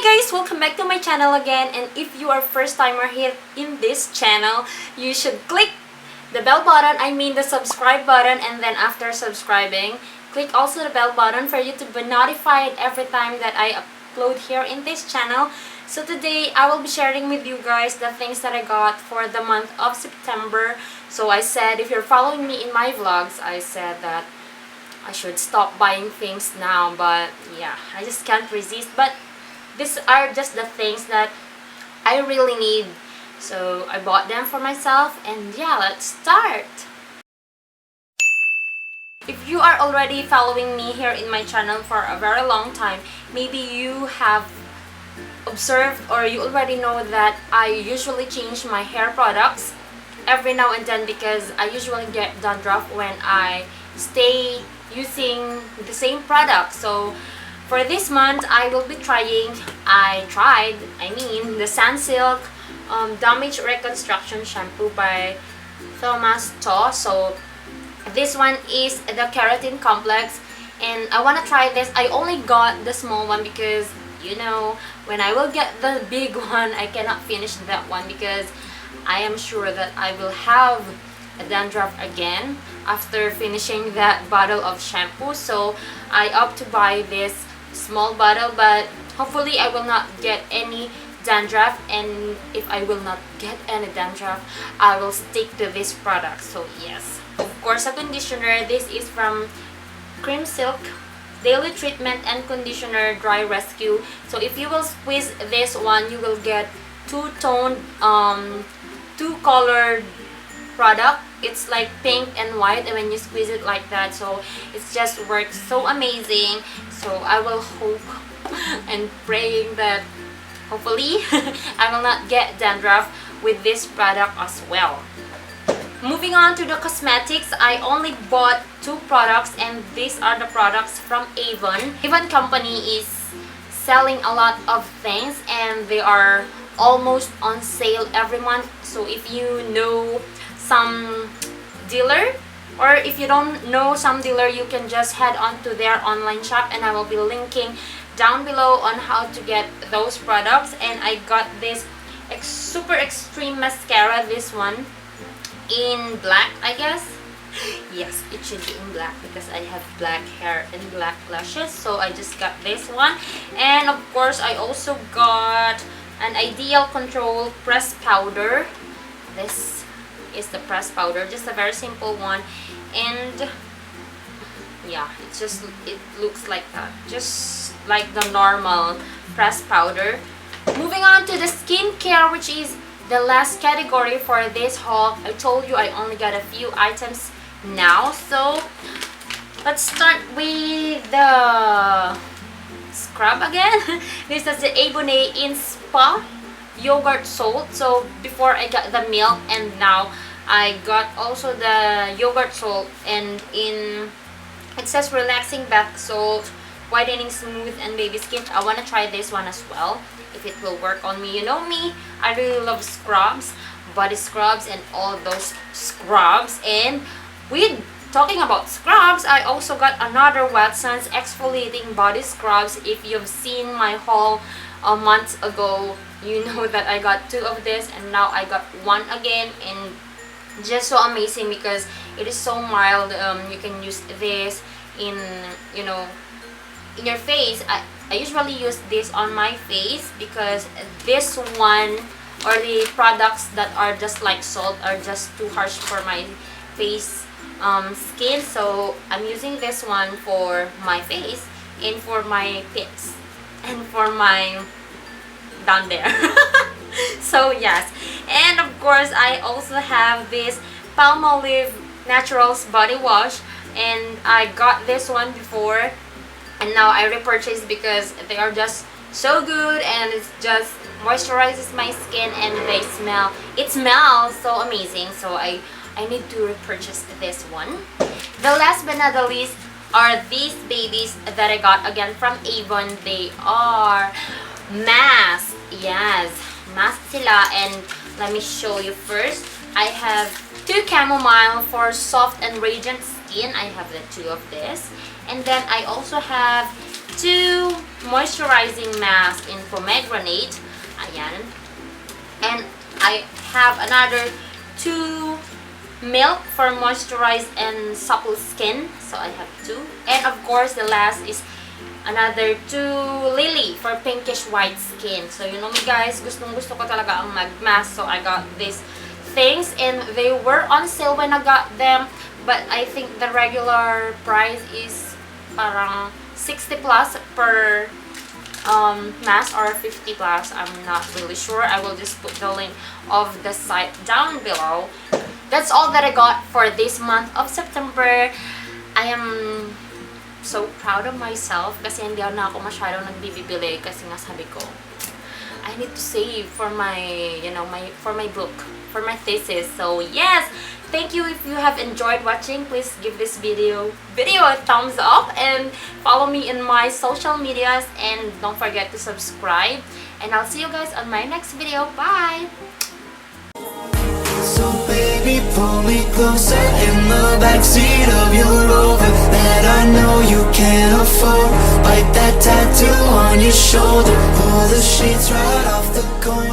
Hi guys! Welcome back to my channel again, and if you are first timer here in this channel, you should click the bell button, I mean the subscribe button, and then after subscribing, click also the bell button for you to be notified every time that I upload here in this channel. So today, I will be sharing with you guys the things that I got for the month of September. So I said, if you're following me in my vlogs, I said that I should stop buying things now, but yeah, I just can't resist. But these are just the things that I really need, so I bought them for myself, and yeah, let's start. If you are already following me here in my channel for a very long time, maybe you have observed or you already know that I usually change my hair products every now and then because I usually get dandruff when I stay using the same product. So for this month, I will be trying, the Sunsilk Damage Reconstruction Shampoo by Thomas To. So this one is the Keratin Complex, and I want to try this. I only got the small one because, you know, when I will get the big one, I cannot finish that one because I am sure that I will have a dandruff again after finishing that bottle of shampoo. So I opt to buy this small bottle, but hopefully I will not get any dandruff, and if I will not get any dandruff, I will stick to this product. So yes, of course, a conditioner. This is from Sunsilk Daily Treatment and Conditioner Dry Rescue. So if you will squeeze this one, you will get two-toned, two-colored product. It's like pink and white, and when you squeeze it like that, so it just works so amazing. So I will hope and praying that hopefully I will not get dandruff with this product as well. Moving on to the cosmetics, I only bought two products, and these are the products from Avon. Avon company is selling a lot of things, and they are almost on sale every month. So if you know some dealer, or if you don't know some dealer, you can just head on to their online shop, and I will be linking down below on how to get those products. And I got this super extreme mascara, this one in black, I guess. Yes, it should be in black because I have black hair and black lashes, so I just got this one. And of course, I also got an Ideal Control press powder. This is the press powder, just a very simple one, and yeah, it looks like that, just like the normal press powder. Moving on to the skincare, which is the last category for this haul. I told you I only got a few items now, so let's start with the scrub again. This is the Bonne in Spa yogurt salt. So before I got the milk, and now I got also the yogurt salt, and it says relaxing bath salt, whitening smooth and baby skin. I want to try this one as well, if it will work on me. You know me, I really love scrubs, body scrubs, and all those scrubs. And with talking about scrubs, I also got another Watson's exfoliating body scrubs. If you've seen my haul a month ago, you know that I got two of this, and now I got one again, and just so amazing because it is so mild. You can use this in, you know, in your face. I usually use this on my face because this one, or the products that are just like salt, are just too harsh for my face skin. So I'm using this one for my face, and for my pits, and for my down there. So yes, and of course I also have this Palmolive Naturals body wash, and I got this one before, and now I repurchased because they are just so good, and it just moisturizes my skin, and it smells so amazing. So I need to repurchase this one. The last but not the least are these babies that I got again from Avon. They are masks. Yes, masks sila, and let me show you first. I have two chamomile for soft and radiant skin. I have the two of this, and then I also have two moisturizing masks in pomegranate. Ayan. And I have another 2 milk for moisturize and supple skin. So I have 2. And of course, the last is another 2 lily for pinkish white skin. So you know me guys, gustong gusto ko talaga ang mag-mask. So I got these things and they were on sale when I got them. But I think the regular price is parang 60 plus per mask or 50 plus. I'm not really sure. I will just put the link of the site down below. That's all that I got for this month of September. I am so proud of myself kasi hindi na ako masyadong nagbibili kasi nga sabi ko I need to save for my, you know, for my book, for my thesis. So yes, thank you. If you have enjoyed watching, please give this video a thumbs up and follow me in my social medias, and don't forget to subscribe, and I'll see you guys on my next video. Bye. So baby, pull me closer in the backseat of your Rover that I know you can't afford. Bite that tattoo on your shoulder, pull the sheets right off the corner.